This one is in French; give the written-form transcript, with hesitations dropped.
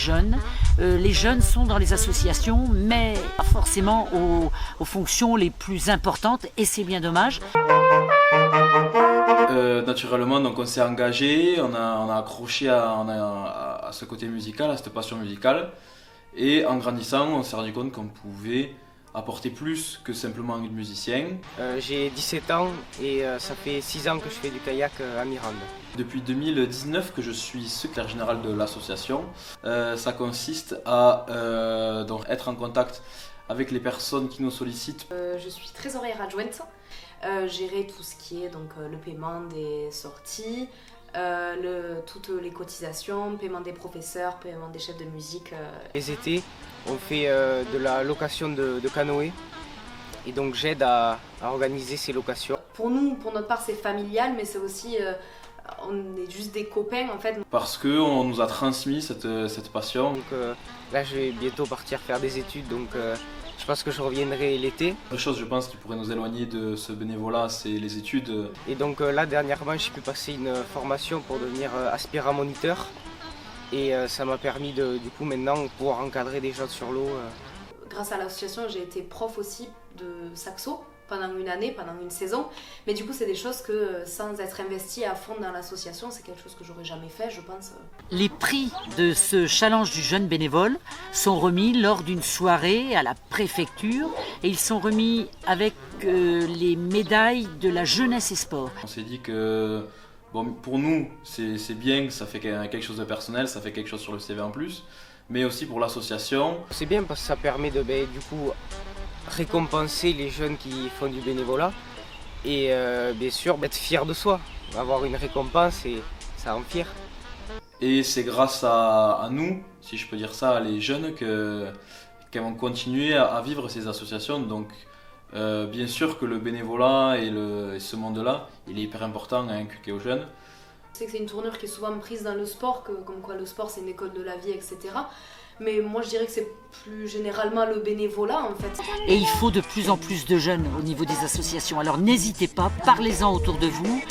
jeunes. Les jeunes sont dans les associations, mais pas forcément aux fonctions les plus importantes, et c'est bien dommage. Naturellement, donc on s'est engagé, on a accroché à ce côté musical, à cette passion musicale. Et en grandissant, on s'est rendu compte qu'on pouvait apporter plus que simplement un musicien. J'ai 17 ans et ça fait 6 ans que je fais du kayak à Mirande. Depuis 2019 que je suis secrétaire général de l'association. Ça consiste à donc être en contact avec les personnes qui nous sollicitent. Je suis trésorière adjointe, gérer tout ce qui est donc, le paiement des sorties, toutes les cotisations, paiement des professeurs, paiement des chefs de musique. Les étés, on fait de la location de canoë et donc j'aide à organiser ces locations. Pour nous, pour notre part, c'est familial, mais c'est aussi, on est juste des copains en fait. Parce qu'on nous a transmis cette passion. Donc là, je vais bientôt partir faire des études, donc je pense que je reviendrai l'été. La chose, je pense, qui pourrait nous éloigner de ce bénévolat, c'est les études. Et donc là, dernièrement, j'ai pu passer une formation pour devenir aspirant moniteur. Et ça m'a permis de, du coup, maintenant, pouvoir encadrer des gens sur l'eau. Grâce à l'association, j'ai été prof aussi de saxo pendant une année, pendant une saison. Mais du coup, c'est des choses que, sans être investie à fond dans l'association, c'est quelque chose que j'aurais jamais fait, je pense. Les prix de ce challenge du jeune bénévole sont remis lors d'une soirée à la préfecture et ils sont remis avec les médailles de la jeunesse et sport. On s'est dit que bon, pour nous, c'est bien, ça fait quelque chose de personnel, ça fait quelque chose sur le CV en plus, mais aussi pour l'association. C'est bien parce que ça permet de, du coup, récompenser les jeunes qui font du bénévolat et bien sûr être fier de soi, avoir une récompense et ça rend fier. Et c'est grâce à nous, si je peux dire ça, les jeunes, qu'elles vont continuer à vivre ces associations. Donc bien sûr que le bénévolat et ce monde-là, il est hyper important à inculquer aux jeunes. Je sais que c'est une tournure qui est souvent prise dans le sport, comme quoi le sport c'est une école de la vie, etc. Mais moi je dirais que c'est plus généralement le bénévolat en fait. Et il faut de plus en plus de jeunes au niveau des associations. Alors n'hésitez pas, parlez-en autour de vous.